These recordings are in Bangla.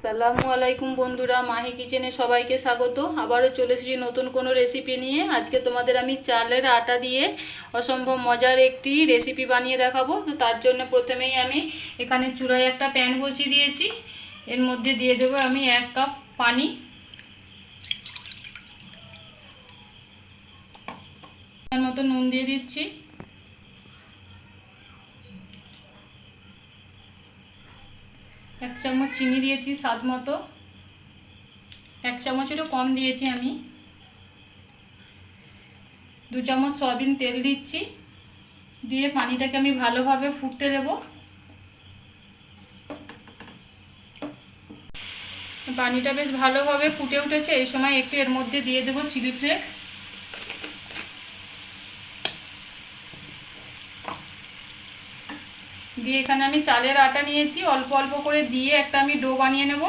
আসসালামু আলাইকুম বন্ধুরা, মাহি কিচেনে সবাইকে স্বাগত। আবারও চলে এসেছি নতুন কোনো রেসিপি নিয়ে। আজকে তোমাদের আমি চালের আটা দিয়ে অসম্ভব মজার একটি রেসিপি বানিয়ে দেখাবো। তো তার জন্য প্রথমেই আমি এখানে চুলায় একটা প্যান বসিয়ে দিয়েছি। এর মধ্যে দিয়ে দেবো আমি 1 কাপ পানি। তার মতো নুন দিয়ে দিচ্ছি। এক চামচ চিনি দিয়েছি স্বাদ মতো। 1 চামচেরও কম দিয়েছি আমি। 2 চামচ সয়াবিন তেল দিচ্ছি। দিয়ে পানিটাকে আমি ভালোভাবে ফুটতে দেব। পানিটা বেশ ভালোভাবে ফুটে উঠেছে। এই সময় একটু এর মধ্যে দিয়ে দেব চিলি ফ্লেক্স। দিয়ে এখানে আমি চালের আটা নিয়েছি, অল্প অল্প করে দিয়ে একটা আমি ডো বানিয়ে নেব।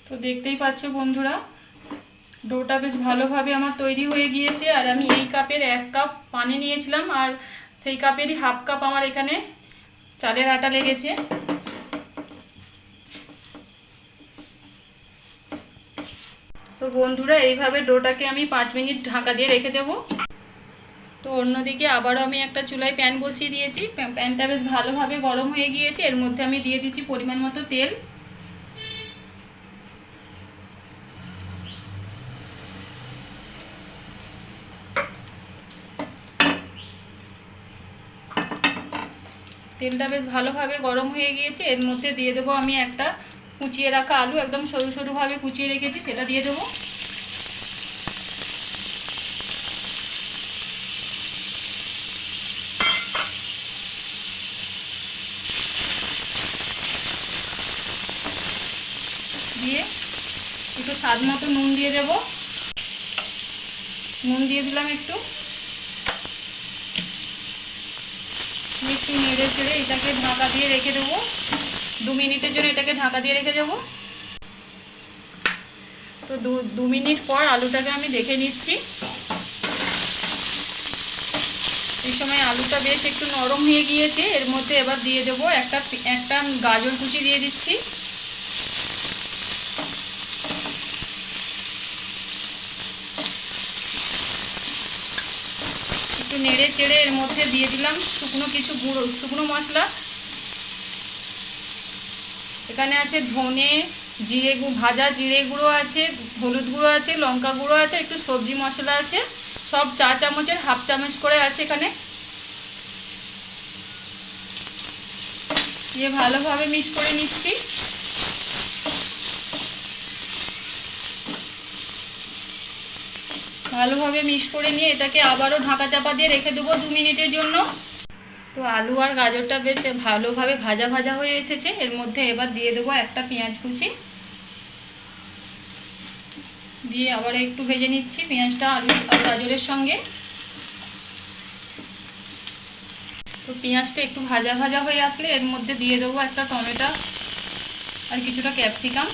তো দেখতেই পাচ্ছ বন্ধুরা, ডোটা বেশ ভালোভাবে আমার তৈরি হয়ে গিয়েছে। আর আমি এই কাপের 1 কাপ পানি নিয়েছিলাম, আর সেই কাপেরই হাফ কাপ আমার এখানে চালের আটা লেগেছে। তো বন্ধুরা, এইভাবে ডোটাকে আমি 5 মিনিট ঢাকা দিয়ে রেখে দেব। তো অন্যদিকে আবারও আমি একটা চুলায় প্যান বসিয়ে দিয়েছি। প্যানটা বেশ ভালোভাবে গরম হয়ে গিয়েছে। এর মধ্যে আমি দিয়ে দিচ্ছি পরিমাণ মতো তেল। তেলটা বেশ ভালোভাবে গরম হয়ে গিয়েছে। এর মধ্যে দিয়ে দেবো আমি একটা কুচিয়ে রাখা আলু, একদম সরু সরুভাবে কুচিয়ে রেখেছি, সেটা দিয়ে দেবো। দিয়ে একটু স্বাদ মতো নুন দিয়ে দেব। নুন দিয়ে দিলাম একটু। একটু নেড়ে চেড়ে এটাকে ঢাকা দিয়ে রেখে দেবো। 2 মিনিটের জন্য এটাকে ঢাকা দিয়ে রেখে দেবো। তো 2 মিনিট পর আলুটাকে আমি দেখে নিচ্ছি। এই সময় আলুটা বেশ একটু নরম হয়ে গিয়েছে। এর মধ্যে এবার দিয়ে দেবো একটা গাজর কুচি দিয়ে দিচ্ছি। একটু নেড়ে চেড়ে এর মধ্যে দিয়ে দিলাম শুকনো মশলা। এখানে আছে ধনে, ভাজা জিরে গুঁড়ো আছে, হলুদ গুঁড়ো আছে, লঙ্কা গুঁড়ো আছে, একটু সবজি মশলা আছে। সব 4 চামচের হাফ চামচ করে আছে এখানে। দিয়ে ভালোভাবে মিক্স করে নিচ্ছি। ভালোভাবে মিক্স করে নিয়ে এটাকে আবারও ঢাকা চাপা দিয়ে রেখে দেবো 2 মিনিটের জন্য। তো আলু আর গাজরটা বেশ ভালোভাবে ভাজা ভাজা হয়ে এসেছে। এর মধ্যে এবার দিয়ে দেবো একটা পেঁয়াজ কুচি। দিয়ে আবার একটু ভেজে নিচ্ছি পেঁয়াজটা আলু আর গাজরের সঙ্গে। তো পেঁয়াজটা একটু ভাজা ভাজা হয়ে আসলে এর মধ্যে দিয়ে দেবো একটা টমেটো আর কিছুটা ক্যাপসিকাম।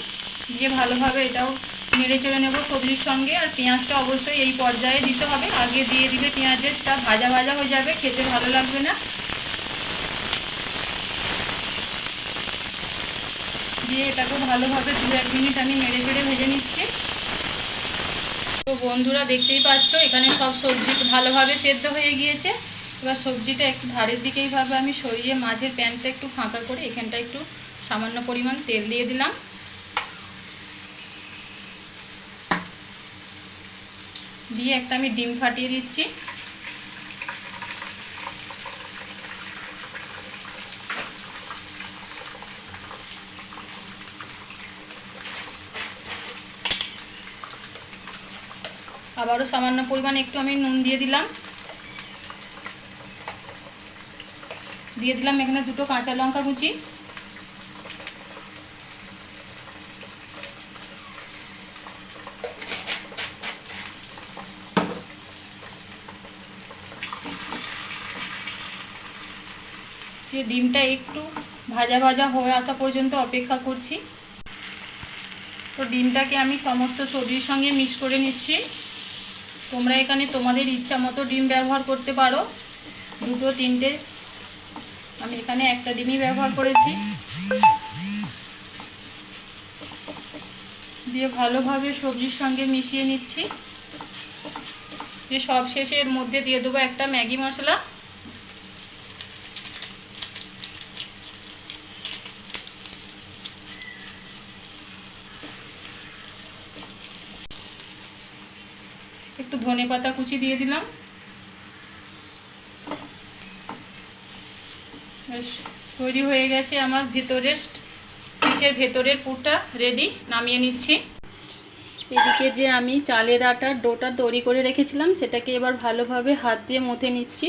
দিয়ে ভালোভাবে এটাও নেড়ে চেড়ে নেবো সবজির সঙ্গে। আর পেঁয়াজটা অবশ্যই এই পর্যায়ে দিতে হবে, আগে দিয়ে দিলে পেঁয়াজটা ভাজা ভাজা হয়ে যাবে, খেতে ভালো লাগবে না। দিয়ে এটাকে ভালোভাবে 2-1 মিনিট আমি নেড়ে চেড়ে ভেজে নিচ্ছি। তো বন্ধুরা, দেখতেই পাচ্ছ এখানে সব সবজি ভালোভাবে সেদ্ধ হয়ে গিয়েছে। এবার সবজিটা একটু ধারের দিকে এইভাবে আমি সরিয়ে মাঝের প্যানটা একটু ফাঁকা করে এখানটা একটু সামান্য পরিমাণ তেল দিয়ে দিলাম। দিয়ে একটা আমি ডিম ফাটিয়ে দিচ্ছি। আবারও সামান্য পরিমাণ একটু আমি নুন দিয়ে দিলাম। দিয়ে দিলাম এখানে 2টো কাঁচা লঙ্কা কুচি। যে ডিমটা একটু ভাজা ভাজা হয়ে আসা পর্যন্ত অপেক্ষা করছি। তো ডিমটাকে আমি সমস্ত সবজির সঙ্গে মিক্স করে নিচ্ছি। তোমরা এখানে তোমাদের ইচ্ছা মতো ডিম ব্যবহার করতে পারো, 2 3টে, আমি এখানে একটা ডিমই ব্যবহার করেছি। দিয়ে ভালোভাবে সবজির সঙ্গে মিশিয়ে নিচ্ছি। দিয়ে সব শেষে এর মধ্যে দিয়ে দেবো একটা ম্যাগি মশলা। একটু ধনেপাতা কুচি দিয়ে দিলাম। তৈরি হয়ে গেছে আমার পিঠের ভেতরের পুরটা রেডি, নামিয়ে নিচ্ছি। এদিকে যে আমি চালের আটার ডোটা তৈরি করে রেখেছিলাম সেটাকে এবার ভালোভাবে হাত দিয়ে মথে নিচ্ছি।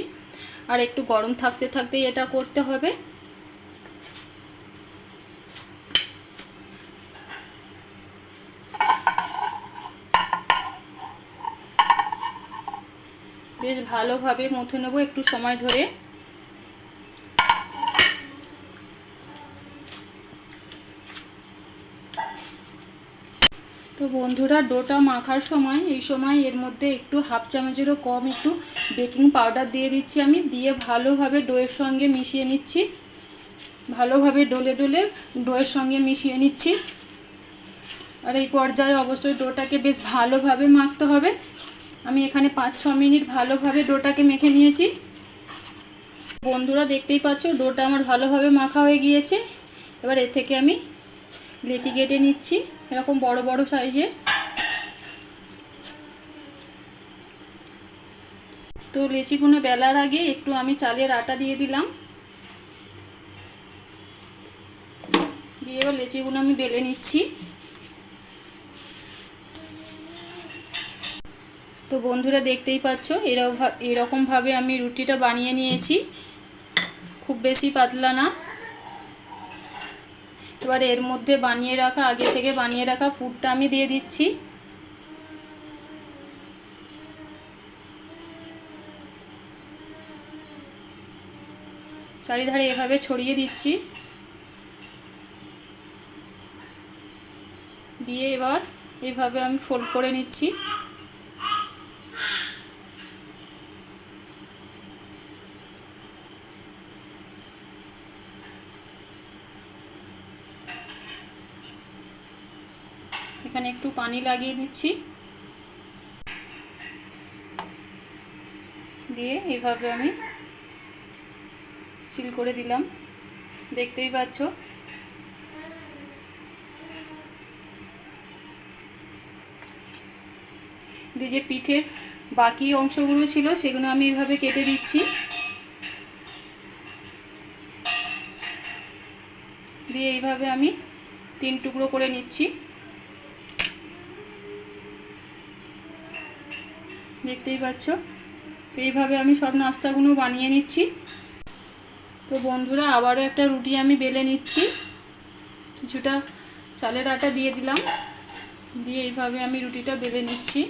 আর একটু গরম থাকতে থাকতেই এটা করতে হবে। বেশ ভালোভাবে মথে নেব একটু সময় ধরে। তো বন্ধুরা, ডোটা মাখার সময় এই সময় এর মধ্যে একটু হাফ চামচেরও কম একটু বেকিং পাউডার দিয়ে দিচ্ছি আমি। দিয়ে ভালোভাবে ডোয়ের সঙ্গে মিশিয়ে নিচ্ছি। ভালোভাবে ডলে ডলে ডোয়ের সঙ্গে মিশিয়ে নিচ্ছি। আর এই পর্যায়ে অবশ্যই ডোটাকে বেশ ভালোভাবে মাখতে হবে। আমি এখানে 5-6 মিনিট ভালোভাবে ডোটাকে মেখে নিয়েছি। বন্ধুরা, দেখতেই পাচ্ছ ডোটা আমার ভালোভাবে মাখা হয়ে গিয়েছে। এবার এর থেকে আমি লেচি কেটে নিচ্ছি, এরকম বড় বড় সাইজের। তো লেচিগুলো বেলার আগে একটু আমি চালের আটা দিয়ে দিলাম। দিয়ে এবার লেচিগুলো আমি বেলে নিচ্ছি। তো বন্ধুরা, দেখতেই পাচ্ছ এরকমভাবে আমি রুটিটা বানিয়ে নিয়েছি, খুব বেশি পাতলা না। এবার এর মধ্যে আগে থেকে বানিয়ে রাখা পুরটা আমি দিয়ে দিচ্ছি। চারিধারে এভাবে ছড়িয়ে দিচ্ছি। দিয়ে এবার এইভাবে আমি ফোল্ড করে নিচ্ছি। এখানে একটু পানি লাগিয়ে দিচ্ছি। দিয়ে এইভাবে আমি সিল করে দিলাম, দেখতেই পাচ্ছ। দিয়ে যে পিঠের বাকি অংশগুলো ছিল সেগুলো আমি এইভাবে কেটে দিচ্ছি। দিয়ে এইভাবে আমি 3 টুকরো করে নিচ্ছি, দেখতেই পাচ্ছ। তো এইভাবে আমি সব নাস্তাগুলো বানিয়ে নিচ্ছি। তো বন্ধুরা, আবারও একটা রুটি আমি বেলে নিচ্ছি। কিছুটা চালের আটা দিয়ে দিলাম। দিয়ে এইভাবে আমি রুটিটা বেলে নিচ্ছি।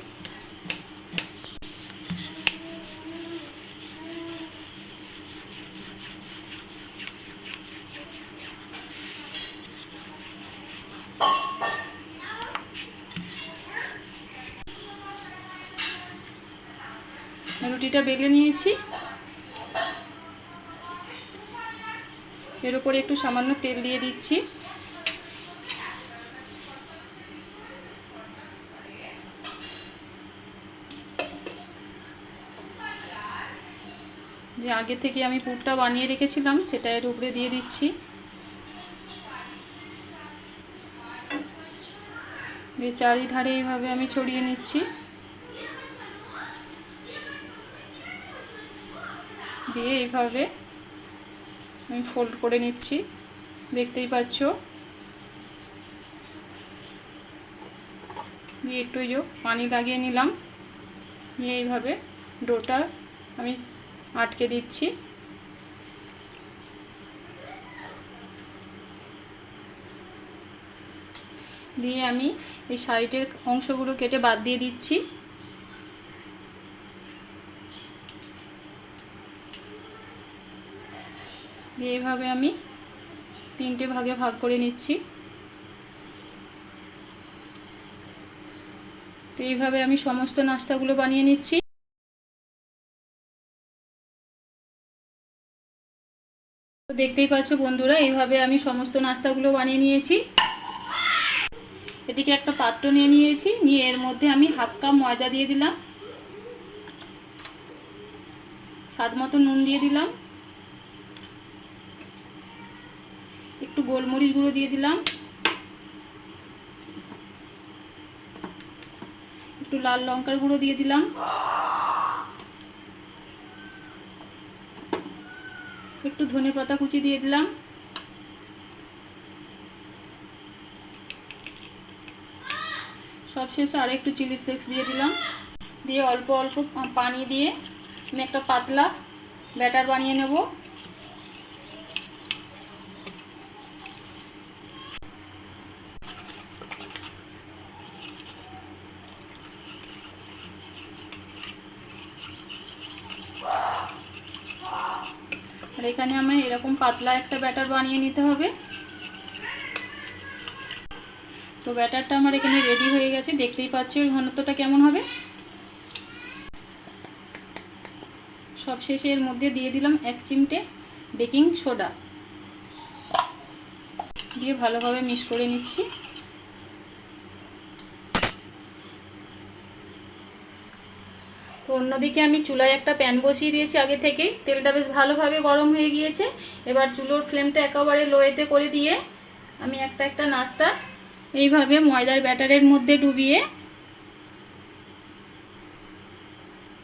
রুটিটা বেলে নিয়েছি। এর উপরে একটু সামান্য তেল দিয়ে দিচ্ছি। যে আগে থেকে আমি পুরটা বানিয়ে রেখেছিলাম সেটা এর উপরে দিয়ে দিচ্ছি। দিয়ে চারিধারে এইভাবে আমি ছড়িয়ে নিচ্ছি। দিয়ে এইভাবে আমি ফোল্ড করে নিচ্ছি, দেখতেই পাচ্ছ। দিয়ে একটু পানি লাগিয়ে নিলাম। দিয়ে এইভাবে ডোটা আমি আটকে দিচ্ছি। দিয়ে আমি এই সাইডের অংশগুলো কেটে বাদ দিয়ে দিচ্ছি। দিয়ে এইভাবে আমি 3টে ভাগে ভাগ করে নিচ্ছি। তো এইভাবে আমি সমস্ত নাস্তাগুলো বানিয়ে নিচ্ছি। তো দেখতেই পাচ্ছ বন্ধুরা, এইভাবে আমি সমস্ত নাস্তাগুলো বানিয়ে নিয়েছি। এদিকে একটা পাত্র নিয়ে নিয়েছি, নিয়ে এর মধ্যে আমি হাফ কাপ ময়দা দিয়ে দিলাম, স্বাদ মতো নুন দিয়ে দিলাম, একটু গোলমরিচ গুঁড়ো দিয়ে দিলাম, একটু লাল লঙ্কার গুঁড়ো দিয়ে দিলাম, একটু ধনেপাতা কুচি দিয়ে দিলাম, সবশেষে আর একটু চিলি ফ্লেক্স দিয়ে দিলাম। দিয়ে অল্প অল্প পানি দিয়ে আমি একটা পাতলা ব্যাটার বানিয়ে নেব। আর এখানে আমি এরকম পাতলা একটা ব্যাটার বানিয়ে নিতে হবে। তো ব্যাটারটা আমার এখানে রেডি হয়ে গেছে, দেখতেই পাচ্ছ এর ঘনত্বটা কেমন হবে। সবশেষে এর মধ্যে দিয়ে দিলাম 1 চিমটে বেকিং সোডা, দিয়ে ভালোভাবে মিক্স করে নিচ্ছি। তো অন্যদিকে আমি চুলায় একটা প্যান বসিয়ে দিয়েছি আগে থেকেই, তেলটা বেশ ভালোভাবে গরম হয়ে গিয়েছে। এবার চুলোর ফ্লেমটা একেবারে লোয়েতে করে দিয়ে আমি একটা একটা নাস্তা এইভাবে ময়দার ব্যাটারের মধ্যে ডুবিয়ে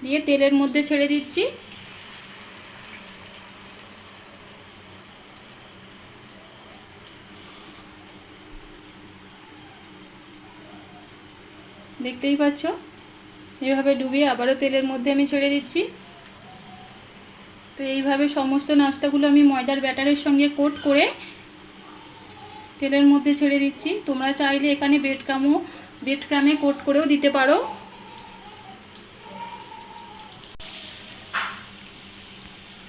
দিয়ে তেলের মধ্যে ছেড়ে দিচ্ছি। দেখতেই পাচ্ছ, এইভাবে ডুবিয়ে আবারও তেলের মধ্যে আমি ছেড়ে দিচ্ছি। তো এইভাবে সমস্ত নাস্তাগুলো আমি ময়দার ব্যাটারের সঙ্গে কোট করে তেলের মধ্যে ছেড়ে দিচ্ছি। তোমরা চাইলে এখানে ব্রেড ক্রামে কোট করেও দিতে পারো।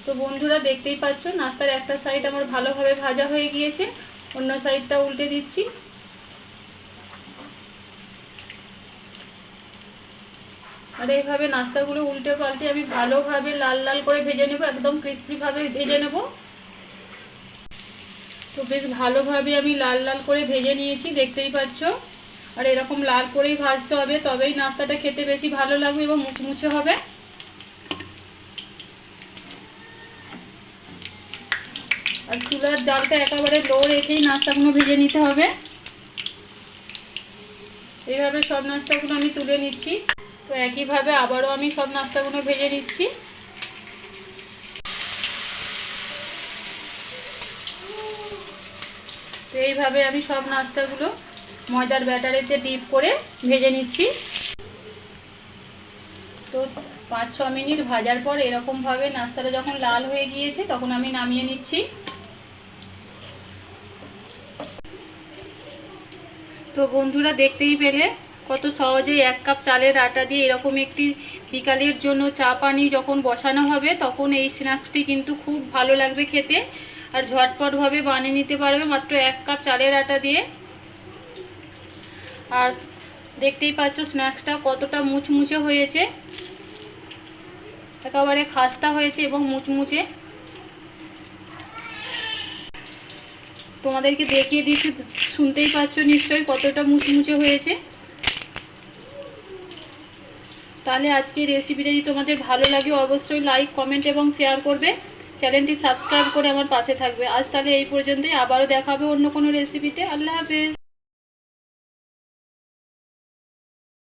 তো বন্ধুরা দেখতেই পাচ্ছ নাস্তার একটা সাইড আমার ভালোভাবে ভাজা হয়ে গিয়েছে, অন্য সাইডটা উল্টে দিচ্ছি। আর এইভাবে নাস্তাগুলো উল্টে পাল্টে আমি ভালোভাবে লাল লাল করে ভেজে নেব, একদম ক্রিস্পিভাবে ভেজে নেব। তো বেশ ভালোভাবে আমি লাল লাল করে ভেজে নিয়েছি, দেখতেই পাচ্ছ। আর এরকম লাল করেই ভাজতে হবে, তবেই নাস্তাটা খেতে বেশি ভালো লাগবে এবং মুচমুচে হবে। আর চুলার জালটা একেবারে লো রেখেই নাস্তাগুলো ভেজে নিতে হবে। এইভাবে সব নাস্তাগুলো আমি তুলে নিচ্ছি। তো একইভাবে আবারও আমি সব নাস্তাগুলো ভেজে নিচ্ছি। তো এইভাবে আমি সব নাস্তাগুলো ময়দার ব্যাটারেতে ডিপ করে ভেজে নিচ্ছি। তো 5-6 মিনিট ভাজার পর এরকমভাবে নাস্তাটা যখন লাল হয়ে গিয়েছে তখন আমি নামিয়ে নিচ্ছি। তো বন্ধুরা দেখতেই পেলে কত সহজেই 1 কাপ চালের আটা দিয়ে এরকম একটি বিকালের জন্য চা পানি যখন বসানো হবে তখন এই স্ন্যাক্সটি কিন্তু খুব ভালো লাগবে খেতে। আর ঝটপটভাবে বানিয়ে নিতে পারবে মাত্র 1 কাপ চালের আটা দিয়ে। আর দেখতেই পাচ্ছ স্ন্যাক্সটা কতটা মুচমুচে হয়েছে, একেবারে খাস্তা হয়েছে এবং মুচমুচে। তোমাদেরকে দেখিয়ে দিচ্ছি, শুনতেই পাচ্ছ নিশ্চয়ই কতটা মুচমুচে হয়েছে। তাহলে আজকের রেসিপিটা যদি তোমাদের ভালো লাগে অবশ্যই লাইক, কমেন্ট এবং শেয়ার করবে। চ্যানেলটি সাবস্ক্রাইব করে আমার পাশে থাকবে। আজ তাহলে এই পর্যন্তই, আবারও দেখা হবে অন্য কোনো রেসিপিতে। আল্লাহ হাফেজ।